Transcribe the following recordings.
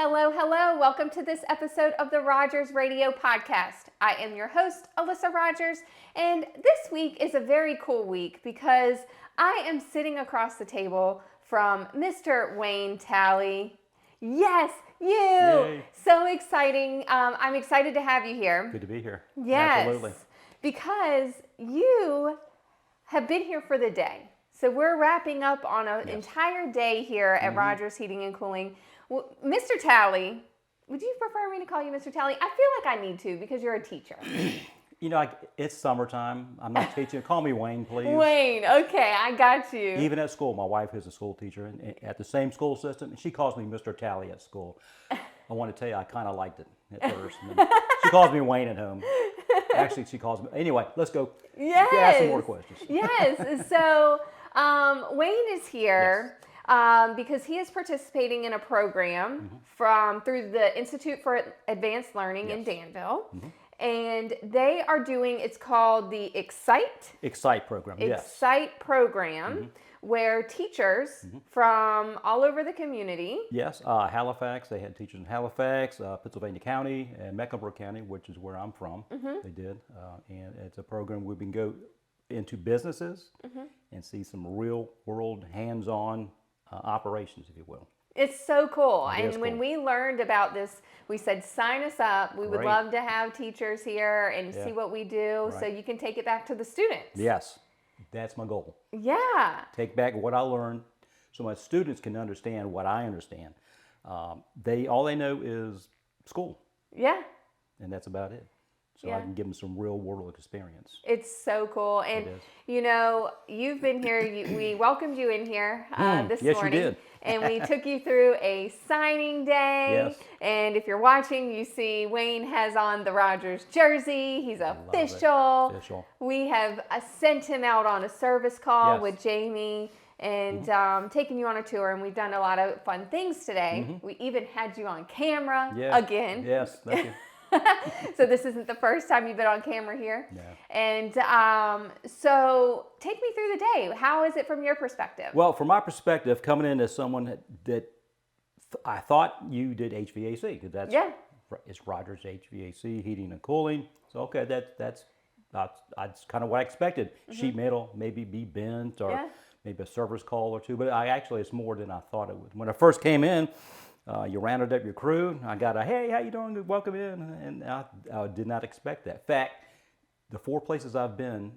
Hello, hello. Welcome to this episode of the Rogers Radio Podcast. I am your host, Alyssa Rogers, and this week is a very cool week because I am sitting across the table from Mr. Wayne Talley. Yes, you! Yay. So exciting. I'm excited to have you here. Good to be here. Yes, Absolutely. because you have been here for the day. So we're wrapping up on an entire day here at Rogers Heating and Cooling. Well, Mr. Talley, would you prefer me to call you Mr. Talley? I feel like I need to because you're a teacher. You know, it's summertime. I'm not teaching. Call me Wayne, please. Wayne, okay, I got you. Even at school, my wife is a school teacher and at the same school system, and she calls me Mr. Talley at school. I want to tell you, I kind of liked it at first. She calls me Wayne at home. Actually, she calls me. Anyway, let's go. Yes. Ask some more questions. Yes. So Wayne is here. Because he is participating in a program through the Institute for Advanced Learning in Danville. And they are doing, it's called the Excite program, yes. Excite program, where teachers from all over the community. Yes, Halifax, they had teachers in Halifax, Pennsylvania County, and Mecklenburg County, which is where I'm from. They did. And it's a program we can go into businesses and see some real world hands-on operations, if you will. It's so cool. And cool. when we learned about this, we said, sign us up. We would Great. love to have teachers here and see what we do so you can take it back to the students. Yes, that's my goal. Yeah. Take back what I learned so my students can understand what I understand. All they know is school. Yeah. And that's about it. So I can give them some real world experience. It's so cool. And, you know, you've been here. We welcomed you in here this yes, morning. You did. And we took you through a signing day. Yes. And if you're watching, you see Wayne has on the Rogers jersey. He's official. We have sent him out on a service call with Jamie and taken you on a tour. And we've done a lot of fun things today. We even had you on camera again. Yes, thank you. So this isn't the first time you've been on camera here. No. And so take me through the day. How is it from your perspective? Well, from my perspective, coming in as someone that I thought you did HVAC, because it's Rogers HVAC, heating and cooling. So okay, that's kind of what I expected. Sheet metal, maybe be bent or maybe a service call or two, but it's more than I thought it would. When I first came in, you rounded up your crew. I got a, hey, how you doing? Welcome in. And I did not expect that. In fact, the 4 places I've been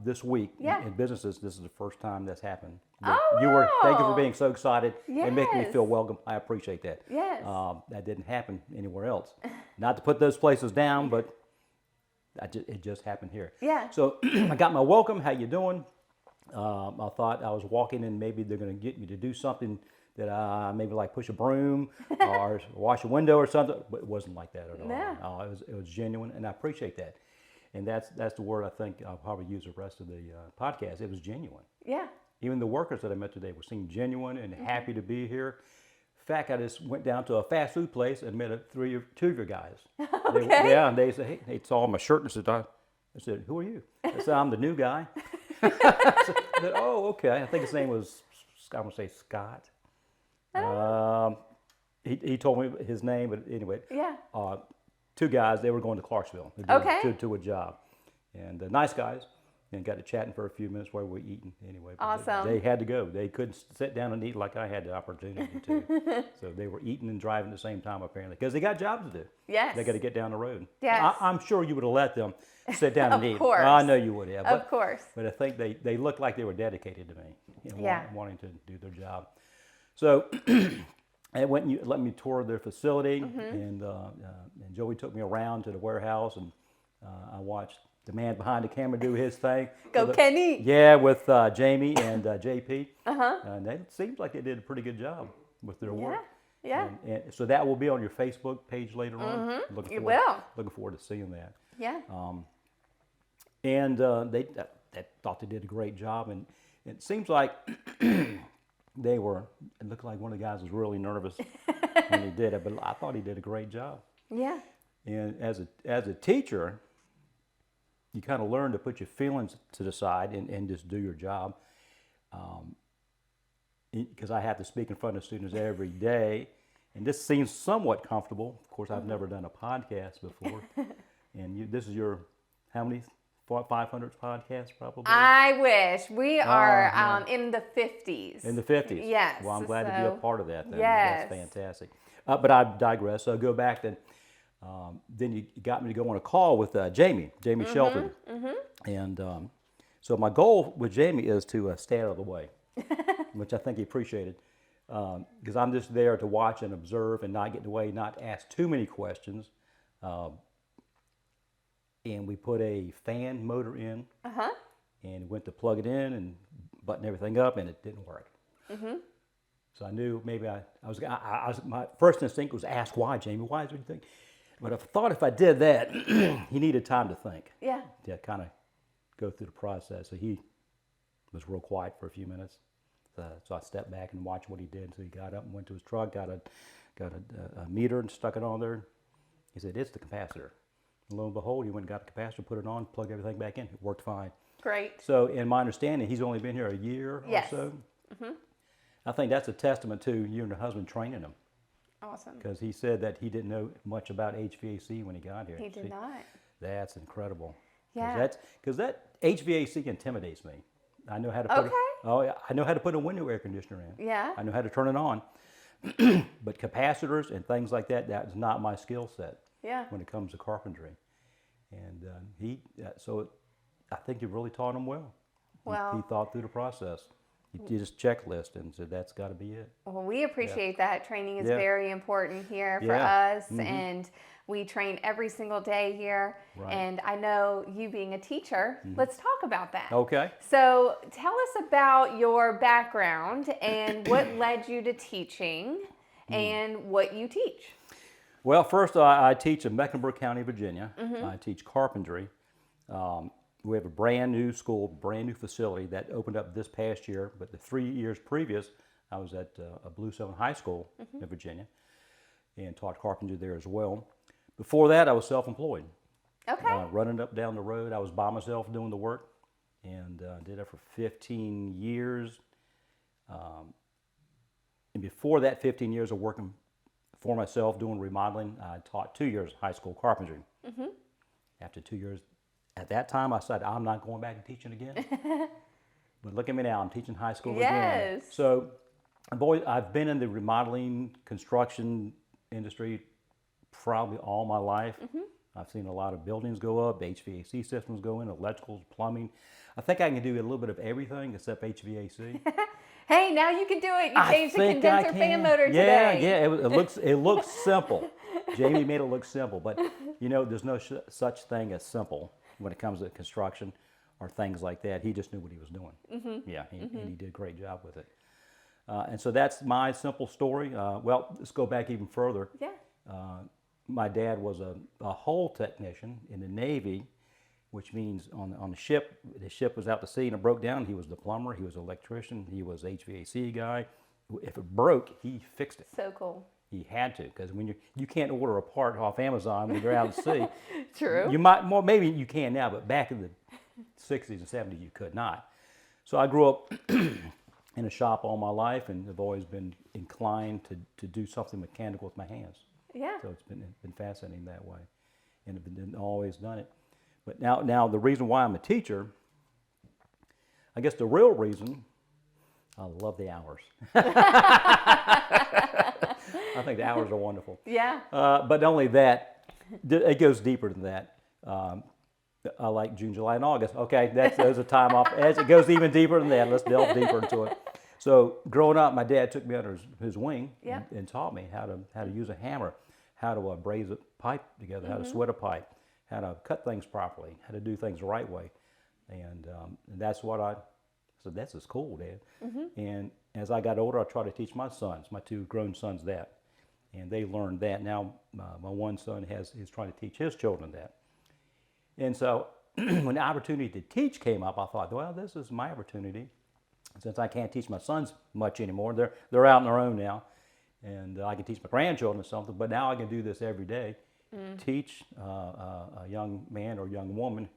this week in businesses, this is the first time that's happened. Thank you for being so excited and making me feel welcome. I appreciate that. Yes. That didn't happen anywhere else. Not to put those places down, but it just happened here. Yeah. So I got my welcome. How you doing? I thought I was walking in, maybe they're going to get me to do something that maybe like push a broom or wash a window or something, but it wasn't like that at all. No. It was genuine, and I appreciate that. And that's the word I think I'll probably use the rest of the podcast. It was genuine. Yeah. Even the workers that I met today were seeing genuine and happy to be here. In fact, I just went down to a fast food place and met two of your guys. Okay. And they said, hey, they saw my shirt and I said, who are you? I said, I'm the new guy. I said, oh, okay. I think his name was, I'm going to say Scott. He told me his name, but anyway. Yeah. 2 guys, they were going to Clarksville to a job. And nice guys. And got to chatting for a few minutes while we were eating anyway. Awesome. They had to go. They couldn't sit down and eat like I had the opportunity to. So they were eating and driving at the same time apparently because they got jobs to do. Yes. They got to get down the road. Yes. I'm sure you would have let them sit down and eat. Of course. I know you would have. Of course. But I think they looked like they were dedicated to me and wanting to do their job. So I went and you let me tour their facility, and Joey took me around to the warehouse, and I watched the man behind the camera do his thing. Go Kenny! Yeah, with Jamie and JP. And it seems like they did a pretty good job with their work. Yeah. And so that will be on your Facebook page later on. It will. Looking forward to seeing that. Yeah. And they thought they did a great job, and it seems like it looked like one of the guys was really nervous when he did it, but I thought he did a great job. Yeah. And as a teacher, you kind of learn to put your feelings to the side and just do your job. Because I have to speak in front of students every day, And this seems somewhat comfortable. Of course, I've never done a podcast before. And this is your, how many, 500th podcast probably? I wish. We are in the 50s. In the 50s? Yes. Well, I'm glad to be a part of that then. Yes. That's fantastic. But I digress. So I go back then. Then you got me to go on a call with Jamie Shelton. And so my goal with Jamie is to stay out of the way, which I think he appreciated. Because I'm just there to watch and observe and not get in the way, not ask too many questions. And we put a fan motor in, and went to plug it in and button everything up, and it didn't work. So I knew maybe my first instinct was ask why, Jamie, why is it you think? But I thought if I did that, he needed time to think. Yeah. To kind of go through the process. So he was real quiet for a few minutes. So I stepped back and watched what he did. So he got up and went to his truck, got a meter and stuck it on there. He said, it's the capacitor. And lo and behold, he went and got the capacitor, put it on, plugged everything back in. It worked fine. Great. So in my understanding, he's only been here a year or so. I think that's a testament to you and your husband training him. Awesome. Because he said that he didn't know much about HVAC when he got here. He did not. That's incredible. Yeah. Because that HVAC intimidates me. I know how to put I know how to put a window air conditioner in. Yeah. I know how to turn it on. But capacitors and things like that, that's not my skill set. Yeah. When it comes to carpentry. And so I think you really taught him well. Well, he thought through the process. He did his checklist and said, that's got to be it. Well, we appreciate that. Training is very important here for Yeah. us, and we train every single day here. Right. And I know you being a teacher, let's talk about that. Okay. So tell us about your background and what led you to teaching and what you teach. Well, first I teach in Mecklenburg County, Virginia. I teach carpentry. We have a brand new school, brand new facility that opened up this past year. But the 3 years previous, I was at a Bluestone High School in Virginia and taught carpentry there as well. Before that, I was self-employed. Okay. Running up down the road, I was by myself doing the work, and did that for 15 years. And before that 15 years of working for myself doing remodeling, I taught 2 years high school carpentry. After 2 years, at that time, I said, I'm not going back and teaching again. But look at me now, I'm teaching high school again. So I've been in the remodeling, construction industry probably all my life. I've seen a lot of buildings go up, HVAC systems go in, electricals, plumbing. I think I can do a little bit of everything except HVAC. Hey, now you can do it. You changed the condenser fan motor today. Yeah, it looks simple. Jamie made it look simple, but you know, there's no such thing as simple when it comes to construction or things like that. He just knew what he was doing. Yeah, and he did a great job with it. And so that's my simple story. Well, let's go back even further. Yeah. My dad was a hull technician in the Navy, which means on the ship was out to sea and it broke down. He was the plumber, he was an electrician, he was HVAC guy. If it broke, he fixed it. So cool. He had to, because when you can't order a part off Amazon when you're out at sea. True. You might, well, maybe you can now, but back in the 60s and 70s, you could not. So I grew up in a shop all my life, and have always been inclined to do something mechanical with my hands. Yeah. So it's been fascinating that way, and I've always done it. But now the reason why I'm a teacher, I guess the real reason, I love the hours. I think the hours are wonderful. Yeah. But not only that, it goes deeper than that. I like June, July, and August. Okay, those are time off. As it goes even deeper than that, let's delve deeper into it. So growing up, my dad took me under his wing and taught me how to use a hammer, how to braise a pipe together, how to sweat a pipe, how to cut things properly, how to do things the right way. And that's what I said, this is cool, Dad. And as I got older, I tried to teach my sons, my two grown sons, that. And they learned that. Now my one son is trying to teach his children that. And so when the opportunity to teach came up, I thought, well, this is my opportunity. Since I can't teach my sons much anymore, they're out on their own now. And I can teach my grandchildren something, but now I can do this every day. Teach a young man or young woman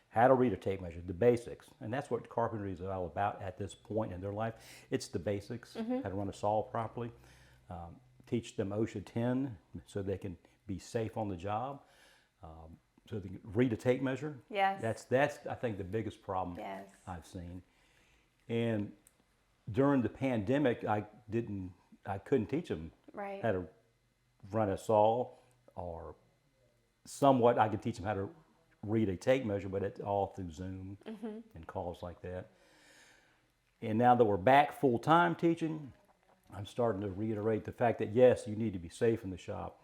how to read a tape measure, the basics. And that's what carpentry is all about at this point in their life. It's the basics, how to run a saw properly, teach them OSHA 10 so they can be safe on the job. So they can read a tape measure. Yes. That's I think the biggest problem I've seen. And during the pandemic, I couldn't teach them how to run a saw, or somewhat I could teach them how to read a tape measure, but it's all through Zoom and calls like that. And now that we're back full time teaching, I'm starting to reiterate the fact that yes, you need to be safe in the shop.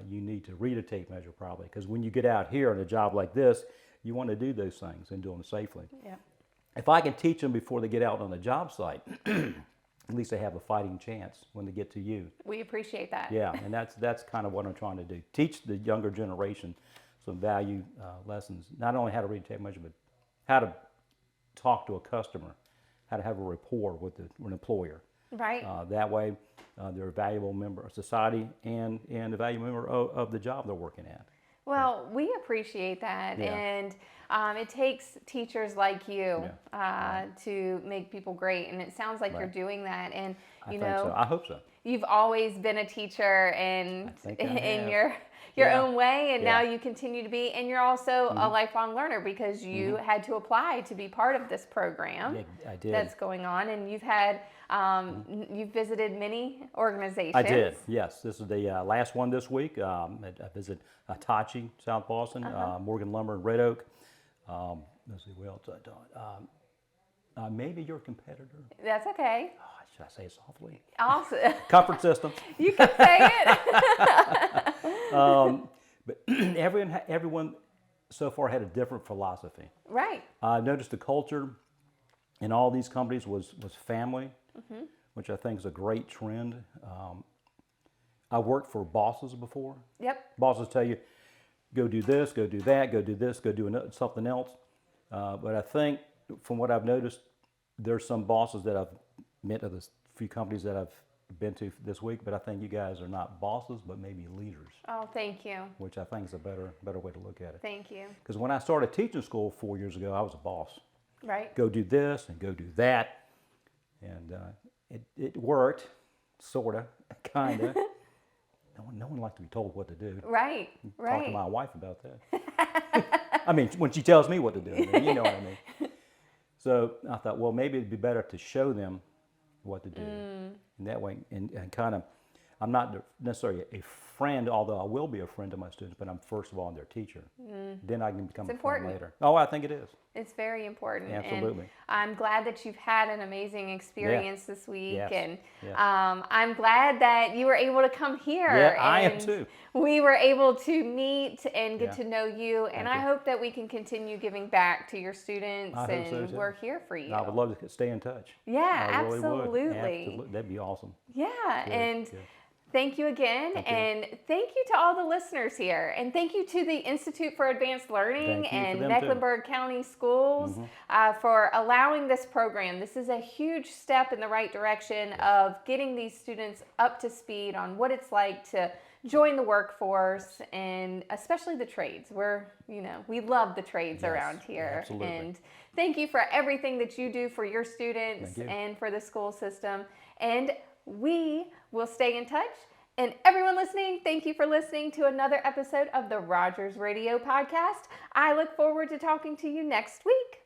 You need to read a tape measure probably, because when you get out here on a job like this, you want to do those things and do them safely. Yep. If I can teach them before they get out on the job site, at least they have a fighting chance when they get to you. We appreciate that. Yeah, and that's kind of what I'm trying to do. Teach the younger generation some value lessons, not only how to read a tape measure, but how to talk to a customer, how to have a rapport with an employer. Right. That way, they're a valuable member of society and a valuable member of the job they're working at. Well, we appreciate that, and it takes teachers like you to make people great, and it sounds like you're doing that. And you know, I hope so. You've always been a teacher, and in your own way, and now you continue to be, and you're also a lifelong learner because you had to apply to be part of this program. I did. That's going on, and you've had you've visited many organizations. I did. Yes, this is the last one this week. I visited Hitachi, South Boston, Morgan Lumber in Red Oak. Let's see, what else I done. Maybe your competitor. That's okay. Should I say it softly? Awesome. Comfort Systems. You can say it. But everyone so far had a different philosophy. Right. I noticed the culture in all these companies was family, which I think is a great trend. I worked for bosses before. Yep. Bosses tell you, go do this, go do that, go do this, go do something else. But I think from what I've noticed, there's some bosses that I've met at the few companies that I've been to this week, but I think you guys are not bosses, but maybe leaders. Oh, thank you. Which I think is a better way to look at it. Thank you. Because when I started teaching school 4 years ago, I was a boss. Right. Go do this and go do that. And it worked, sort of, kind of. No one likes to be told what to do. Right, right. Talk to my wife about that. I mean, when she tells me what to do, you know what I mean. So I thought, well, maybe it'd be better to show them what to do. And that way, and kind of, I'm not necessarily a friend, although I will be a friend to my students, but I'm first of all their teacher. Then I can become a friend later. Oh, I think it is. It's very important. Absolutely. And I'm glad that you've had an amazing experience this week. Yes. And Yes. I'm glad that you were able to come here. Yeah, I and am too. We were able to meet and get to know you. And Thank I you. hope that we can continue giving back to your students. I hope and so, too. we're here for you. I would love to stay in touch. Yeah, I really absolutely. would. Absolutely. That'd be awesome. Yeah, Good, and good. thank you again, Thank you. and thank you to all the listeners here, and thank you to the Institute for Advanced Learning Thank you and for them, Mecklenburg County Schools for allowing this program. This is a huge step in the right direction of getting these students up to speed on what it's like to join the workforce, and especially the trades. We love the trades around here. Absolutely. And thank you for everything that you do for your students Thank you. and for the school system. And we will stay in touch. And everyone listening, thank you for listening to another episode of the Rogers Radio Podcast. I look forward to talking to you next week.